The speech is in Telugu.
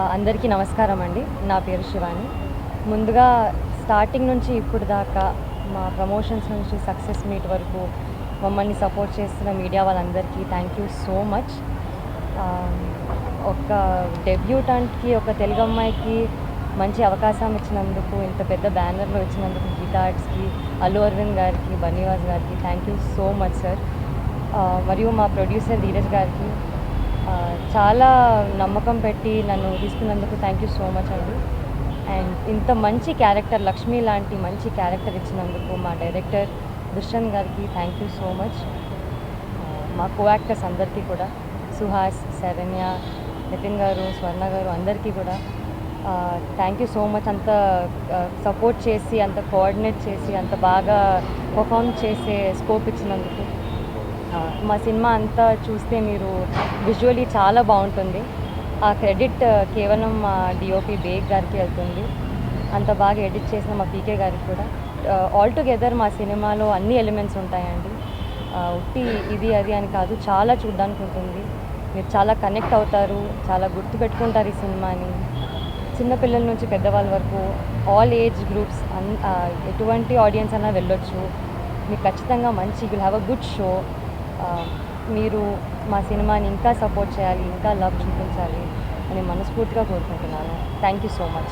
అందరికీ నమస్కారం అండి. నా పేరు శివాని. ముందుగా స్టార్టింగ్ నుంచి ఇప్పుడు దాకా మా ప్రమోషన్స్ నుంచి సక్సెస్ మీట్ వరకు మమ్మల్ని సపోర్ట్ చేస్తున్న మీడియా వాళ్ళందరికీ థ్యాంక్ యూ సో మచ్. ఒక డెబ్యూటెంట్కి, ఒక తెలుగు అమ్మాయికి మంచి అవకాశం ఇచ్చినందుకు, ఇంత పెద్ద బ్యానర్లో ఇచ్చినందుకు గీతా ఆర్ట్స్కి, అల్లు అరవింద్ గారికి, బన్నీవాస్ గారికి thank you so much sir. మరియు మా ప్రొడ్యూసర్ ధీరజ్ గారికి చాలా నమ్మకం పెట్టి నన్ను తీసుకున్నందుకు థ్యాంక్ యూ సో మచ్ అండి. అండ్ ఇంత మంచి క్యారెక్టర్, లక్ష్మి లాంటి మంచి క్యారెక్టర్ ఇచ్చినందుకు మా డైరెక్టర్ దుష్యంత్ గారికి థ్యాంక్ యూ సో మచ్. మా కో యాక్టర్స్ అందరికీ కూడా, సుహాస్, శరణ్య, నితిన్ గారు, స్వర్ణ గారు అందరికీ కూడా థ్యాంక్ యూ సో మచ్. అంత సపోర్ట్ చేసి, అంత కోఆర్డినేట్ చేసి, అంత బాగా పర్ఫామ్ చేసే స్కోప్ ఇచ్చినందుకు. మా సినిమా అంతా చూస్తే మీరు విజువల్లీ చాలా బాగుంటుంది. ఆ క్రెడిట్ కేవలం మా డిఓపి బేగ్ గారికి వెళ్తుంది. అంత బాగా ఎడిట్ చేసిన మా పీకే గారికి కూడా. ఆల్ టుగెదర్ మా సినిమాలో అన్ని ఎలిమెంట్స్ ఉంటాయండి. ఉట్టి ఇది అది అని కాదు, చాలా చూడడానికి ఉంటుంది. మీరు చాలా కనెక్ట్ అవుతారు, చాలా గుర్తుపెట్టుకుంటారు ఈ సినిమాని. చిన్నపిల్లల నుంచి పెద్దవాళ్ళ వరకు ఆల్ ఏజ్ గ్రూప్స్, ఎటువంటి ఆడియన్స్ అన్నా వెళ్ళొచ్చు. మీకు ఖచ్చితంగా మంచి will have a good show. మీరు మా సినిమాని ఇంకా సపోర్ట్ చేయాలి, ఇంకా లవ్ చూపించాలి అని మనస్ఫూర్తిగా కోరుకుంటున్నాను. Thank you so much.